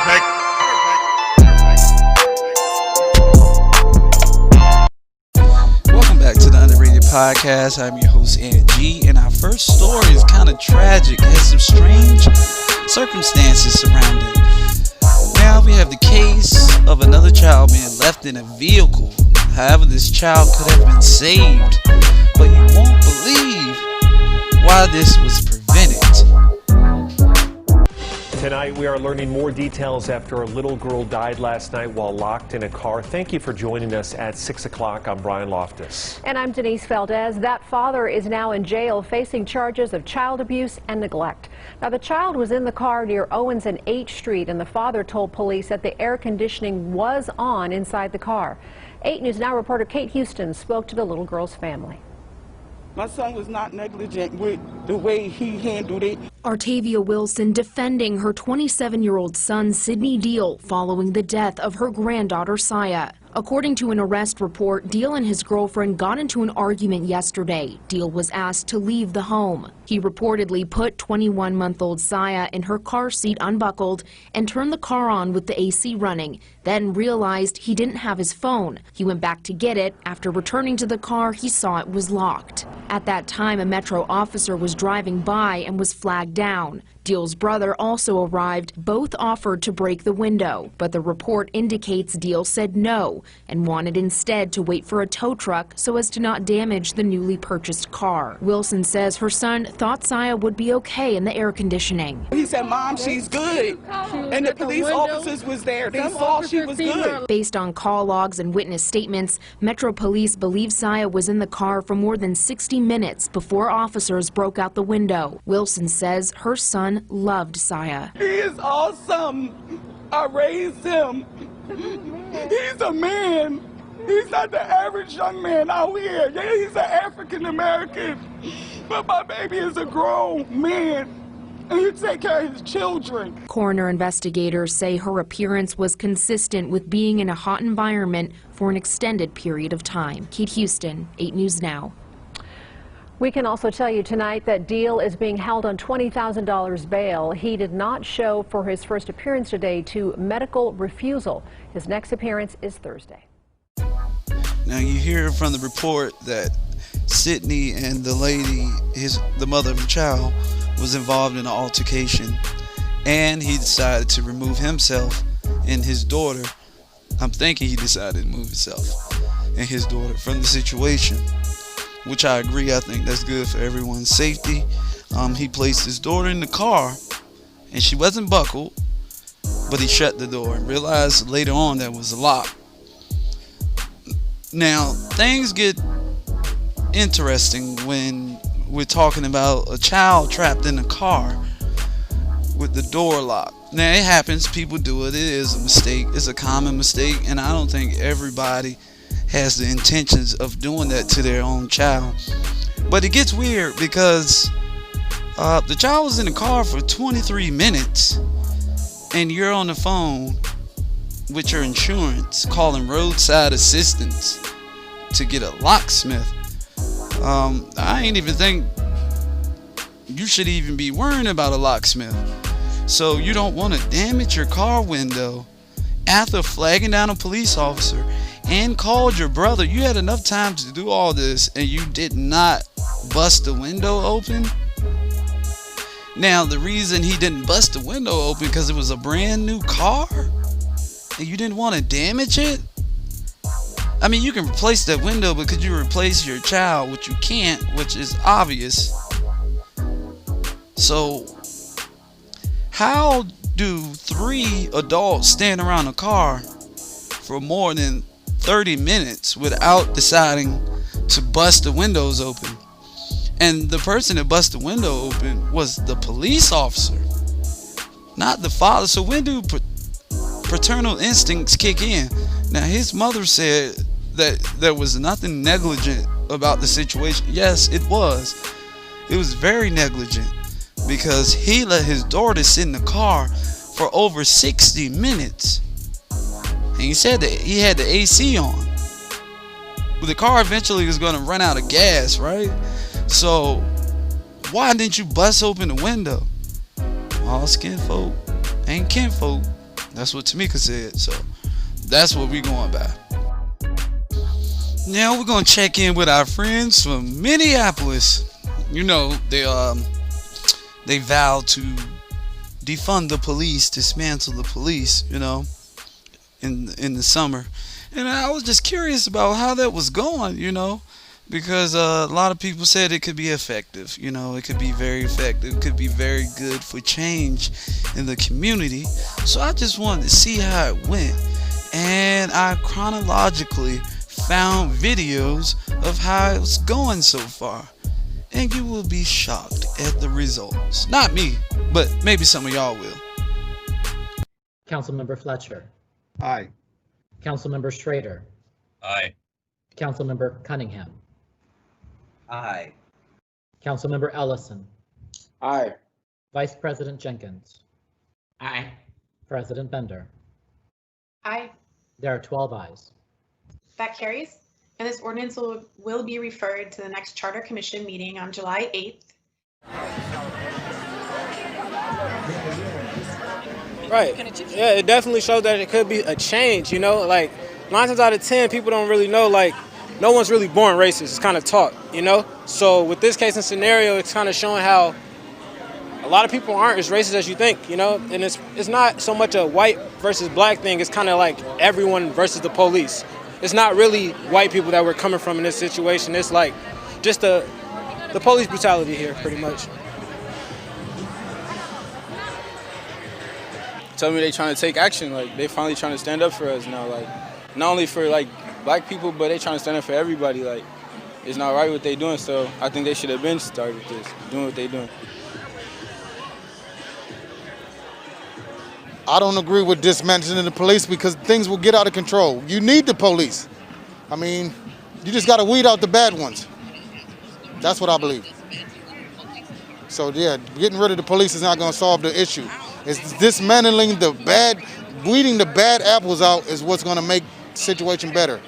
Perfect. Welcome back to the Underrated Podcast. I'm your host, G, and our first story is kind of tragic. It has some strange circumstances surrounding it. Now we have the case of another child being left in a vehicle. However, this child could have been saved, but you won't believe why this was prevented. Tonight, we are learning more details after a little girl died last night while locked in a car. Thank you for joining us at 6 o'clock. I'm Brian Loftus. And I'm Denise Valdez. That father is now in jail facing charges of child abuse and neglect. Now, the child was in the car near Owens and H Street, and the father told police that the air conditioning was on inside the car. 8 News Now reporter Kate Houston spoke to the little girl's family. My son was not negligent with the way he handled it. Artavia Wilson defending her 27-year-old son, Sidney Deal, following the death of her granddaughter, Saya. According to an arrest report, Deal and his girlfriend got into an argument yesterday. Deal was asked to leave the home. He reportedly put 21-month-old Saya in her car seat unbuckled and turned the car on with the AC running, then realized he didn't have his phone. He went back to get it. After returning to the car, he saw it was locked. At that time, a Metro officer was driving by and was flagged down. Deal's brother also arrived. Both offered to break the window, but the report indicates Deal said no and wanted instead to wait for a tow truck so as to not damage the newly purchased car. Wilson says her son thought Saya would be okay in the air conditioning. He said, "Mom, she's good." And the police officers was there. They saw she was good. Based on call logs and witness statements, Metro Police believe Saya was in the car for more than 60 minutes before officers broke out the window. Wilson says her son loved Saya. He is awesome. I raised him. He's a man. He's not the average young man out here. Yeah, he's an African American. But my baby is a grown man. And he take care of his children. Coroner investigators say her appearance was consistent with being in a hot environment for an extended period of time. Kate Houston, 8 News Now. We can also tell you tonight that Deal is being held on $20,000 bail. He did not show for his first appearance today to medical refusal. His next appearance is Thursday. Now you hear from the report that Sidney and the lady, the mother of the child, was involved in an altercation, and he decided to remove himself and his daughter. I'm thinking he decided to move himself and his daughter from the situation, which I agree. I think that's good for everyone's safety. He placed his daughter in the car, and she wasn't buckled, but he shut the door and realized later on that was locked. Now, things get interesting when we're talking about a child trapped in a car with the door locked. Now, it happens. People do it. It is a mistake. It's a common mistake, and I don't think everybody has the intentions of doing that to their own child. But it gets weird because the child was in the car for 23 minutes and you're on the phone with your insurance calling roadside assistance to get a locksmith. I ain't even think you should even be worrying about a locksmith. So you don't want to damage your car window after flagging down a police officer and called your brother. You had enough time to do all this and you did not bust the window open. Now, the reason he didn't bust the window open because it was a brand new car and you didn't want to damage it. I mean, you can replace that window, but could you replace your child, which you can't, which is obvious. So how do 3 adults stand around a car for more than 30 minutes without deciding to bust the windows open? And the person that busted the window open was the police officer, not the father. So when do paternal instincts kick in? Now, his mother said that there was nothing negligent about the situation. Yes, it was. It was very negligent because he let his daughter sit in the car for over 60 minutes. And he said that he had the AC on. But the car eventually was going to run out of gas, right? So why didn't you bust open the window? All skin folk ain't kinfolk. That's what Tamika said. So that's what we're going by. Now we're gonna check in with our friends from Minneapolis. You know, they vowed to defund the police, dismantle the police, you know, in the summer. And I was just curious about how that was going, you know, because a lot of people said it could be effective, you know, it could be very effective, it could be very good for change in the community. So I just wanted to see how it went. And I chronologically found videos of how it was going so far. And you will be shocked at the results. Not me, but maybe some of y'all will. Councilmember Fletcher. Aye. Councilmember Schrader. Aye. Councilmember Cunningham. Aye. Councilmember Ellison. Aye. Vice President Jenkins. Aye. President Bender. Aye. There are 12 ayes. That carries. And this ordinance will be referred to the next Charter Commission meeting on July 8th. Right. Yeah, it definitely shows that it could be a change, you know? Like, 9 times out of 10, people don't really know, like, no one's really born racist. It's kind of taught, you know? So with this case and scenario, it's kind of showing how a lot of people aren't as racist as you think, you know? And it's not so much a white versus black thing. It's kind of like everyone versus the police. It's not really white people that we're coming from in this situation. It's like just the police brutality here, pretty much. Tell me they trying to take action. Like, they finally trying to stand up for us now. Like, not only for like black people, but they trying to stand up for everybody. Like, it's not right what they doing. So I think they should have been started this, doing what they doing. I don't agree with dismantling the police because things will get out of control. You need the police. I mean, you just got to weed out the bad ones. That's what I believe. So yeah, getting rid of the police is not going to solve the issue. It's dismantling the bad, weeding the bad apples out is what's going to make the situation better.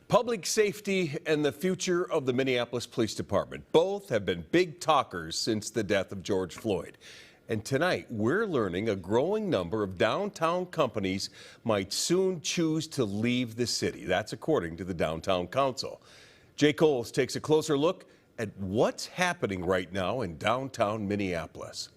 Public safety and the future of the Minneapolis Police Department. Both have been big talkers since the death of George Floyd. And tonight, we're learning a growing number of downtown companies might soon choose to leave the city. That's according to the Downtown Council. Jay Coles takes a closer look at what's happening right now in downtown Minneapolis.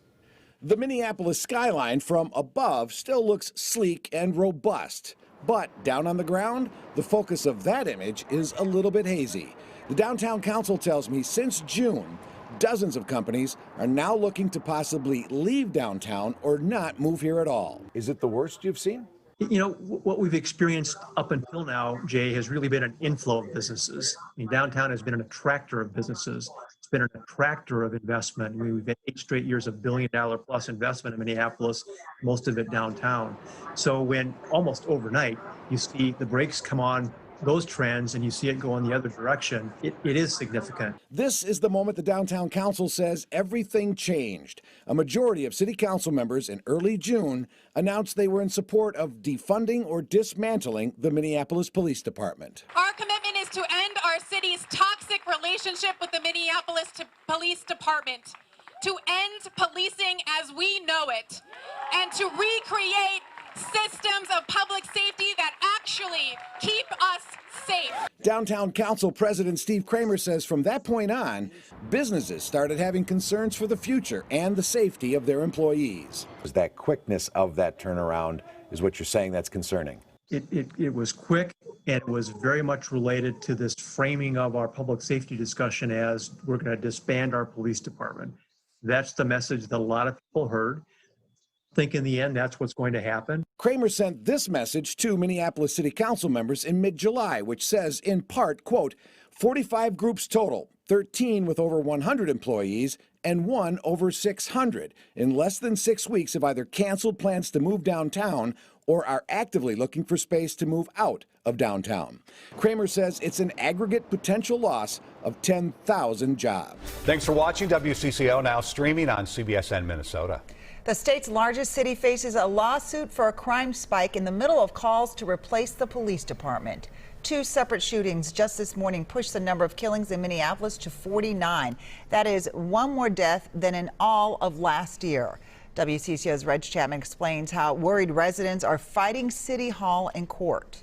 The Minneapolis skyline from above still looks sleek and robust. But down on the ground, the focus of that image is a little bit hazy. The Downtown Council tells me since June, dozens of companies are now looking to possibly leave downtown or not move here at all. Is it the worst you've seen? You know, what we've experienced up until now, Jay, has really been an inflow of businesses. I mean, downtown has been an attractor of businesses. It's been an attractor of investment. I mean, we've had 8 straight years of $1 billion plus investment in Minneapolis, most of it downtown. So when almost overnight, you see the brakes come on those trends and you see it go in the other direction, it is significant. This is the moment the Downtown Council says everything changed. A majority of city council members in early June announced they were in support of defunding or dismantling the Minneapolis Police Department. Our commitment is to end our city's toxic relationship with the Minneapolis Police Department, to end policing as we know it, and to recreate systems of public safety that actually keep us safe. Downtown Council President Steve Kramer says from that point on, businesses started having concerns for the future and the safety of their employees. That quickness of that turnaround is what you're saying that's concerning. It was quick, and it was very much related to this framing of our public safety discussion as we're going to disband our police department. That's the message that a lot of people heard. Think in the end that's what's going to happen. Kramer sent this message to Minneapolis City Council members in mid-July, which says in part, quote, 45 groups total, 13 with over 100 employees and 1 over 600 in less than 6 weeks have either canceled plans to move downtown or are actively looking for space to move out of downtown. Kramer says it's an aggregate potential loss of 10,000 jobs. Thanks for watching WCCO, now streaming on CBSN Minnesota. The state's largest city faces a lawsuit for a crime spike in the middle of calls to replace the police department. Two separate shootings just this morning pushed the number of killings in Minneapolis to 49. That is one more death than in all of last year. WCCO's Reg Chapman explains how worried residents are fighting City Hall in court.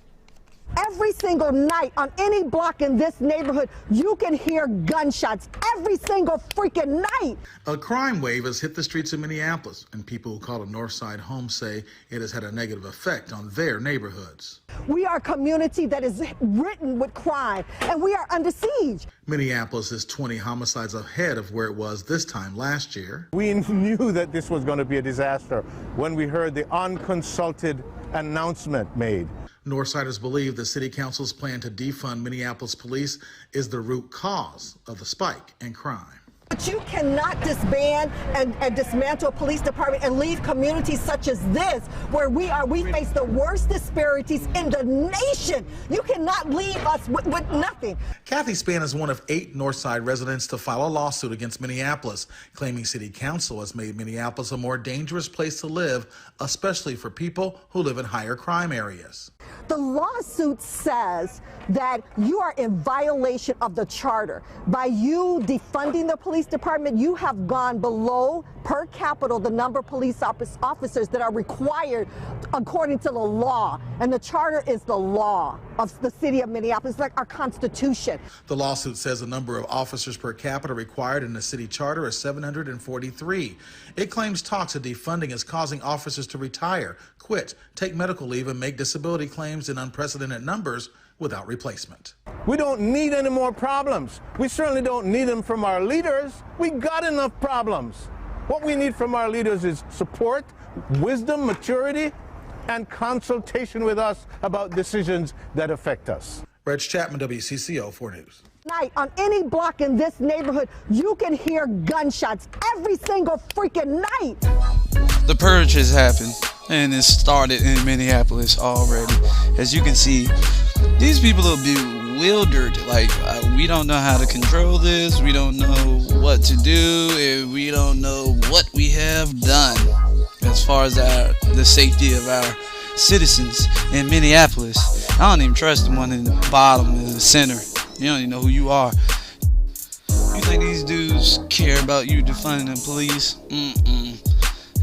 Every single night on any block in this neighborhood, you can hear gunshots every single freaking night. A crime wave has hit the streets of Minneapolis, and people who call it Northside home say it has had a negative effect on their neighborhoods. We are a community that is ridden with crime, and we are under siege. Minneapolis is 20 homicides ahead of where it was this time last year. We knew that this was going to be a disaster when we heard the unconsulted announcement made. Northsiders believe the city council's plan to defund Minneapolis police is the root cause of the spike in crime. But you cannot disband and dismantle a police department and leave communities such as this, where we face the worst disparities in the nation. You cannot leave us with nothing. Kathy Spann is one of 8 Northside residents to file a lawsuit against Minneapolis, claiming city council has made Minneapolis a more dangerous place to live, especially for people who live in higher crime areas. The lawsuit says that you are in violation of the charter. By you defunding the police department, you have gone below per capita the number of police officers that are required according to the law. And the charter is the law of the city of Minneapolis, like our Constitution. The lawsuit says the number of officers per capita required in the city charter is 743. It claims talks of defunding is causing officers to retire, quit, take medical leave, and make disability claims in unprecedented numbers without replacement. We don't need any more problems. We certainly don't need them from our leaders. We got enough problems. What we need from our leaders is support, wisdom, maturity, and consultation with us about decisions that affect us. Reg Chapman, WCCO 4 News. Night on any block in this neighborhood, you can hear gunshots every single freaking night. The purge has happened, and it started in Minneapolis already. As you can see, these people are bewildered. Like, we don't know how to control this, we don't know what to do, and we don't know what we have done as far as the safety of our citizens in Minneapolis. I don't even trust the one in the bottom in the center. You don't even know who you are. You think these dudes care about you defunding the police?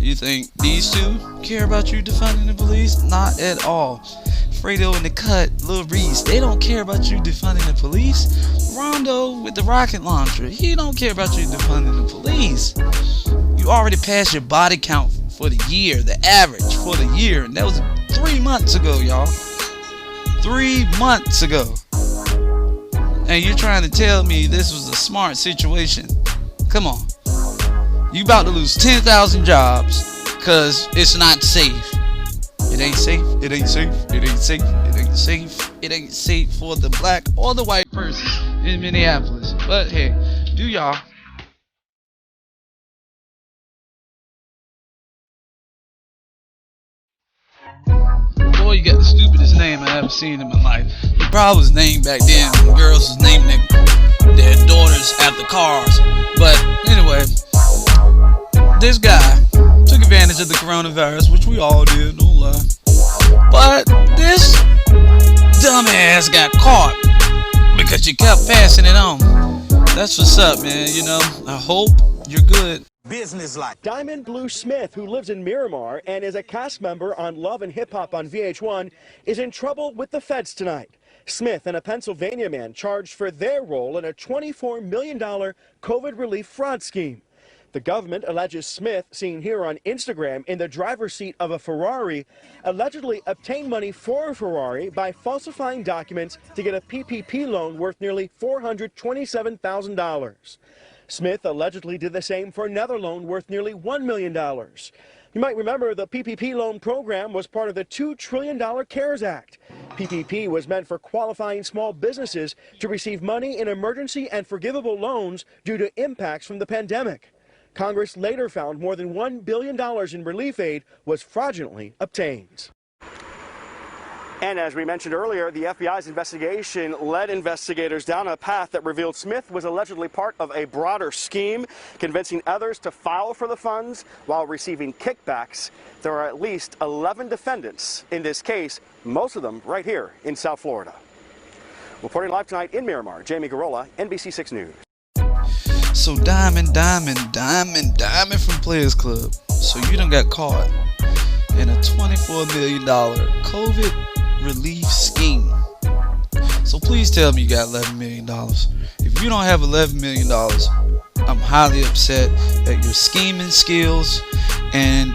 You think these two care about you defunding the police? Not at all. Fredo in the cut, Lil Reese, they don't care about you defunding the police. Rondo with the rocket launcher, he don't care about you defunding the police. You already passed your body count for the year, the average for the year, and that was 3 months ago, y'all. 3 months ago. And you're trying to tell me this was a smart situation? Come on. You about to lose 10,000 jobs because it's not safe. It ain't safe, it ain't safe, it ain't safe, it ain't safe, it ain't safe for the black or the white person in Minneapolis. But hey, do y'all. Boy, you got the stupidest name I ever seen in my life. The probably was named back then when girls was naming their daughters after cars. But anyway, this guy took advantage of the coronavirus, which we all did, don't lie. But this dumbass got caught because you kept passing it on. That's what's up, man. You know, I hope you're good. Business like Diamond Blue Smith, who lives in Miramar and is a cast member on Love and Hip Hop on VH1, is in trouble with the feds tonight. Smith and a Pennsylvania man charged for their role in a $24 million COVID relief fraud scheme. The government alleges Smith, seen here on Instagram in the driver's seat of a Ferrari, allegedly obtained money for a Ferrari by falsifying documents to get a PPP loan worth nearly $427,000. Smith allegedly did the same for another loan worth nearly $1 million. You might remember the PPP loan program was part of the $2 trillion CARES Act. PPP was meant for qualifying small businesses to receive money in emergency and forgivable loans due to impacts from the pandemic. Congress later found more than $1 billion in relief aid was fraudulently obtained. And as we mentioned earlier, the FBI's investigation led investigators down a path that revealed Smith was allegedly part of a broader scheme, convincing others to file for the funds while receiving kickbacks. There are at least 11 defendants in this case, most of them right here in South Florida. Reporting live tonight in Miramar, Jamie Garola, NBC6 News. So Diamond from Players Club. So you done got caught in a $24 million COVID relief scheme. So please tell me you got $11 million. If you don't have $11 million, I'm highly upset at your scheming skills, and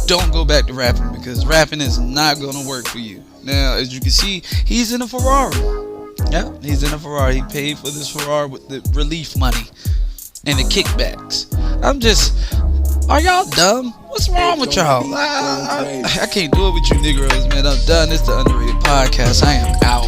don't go back to rapping, because rapping is not going to work for you. Now, as you can see, he's in a Ferrari. Yeah, he's in a Ferrari. He paid for this Ferrari with the relief money and the kickbacks. Are y'all dumb? What's wrong with y'all? I can't do it with you Negroes, man. I'm done. It's the Underrated Podcast. I am out.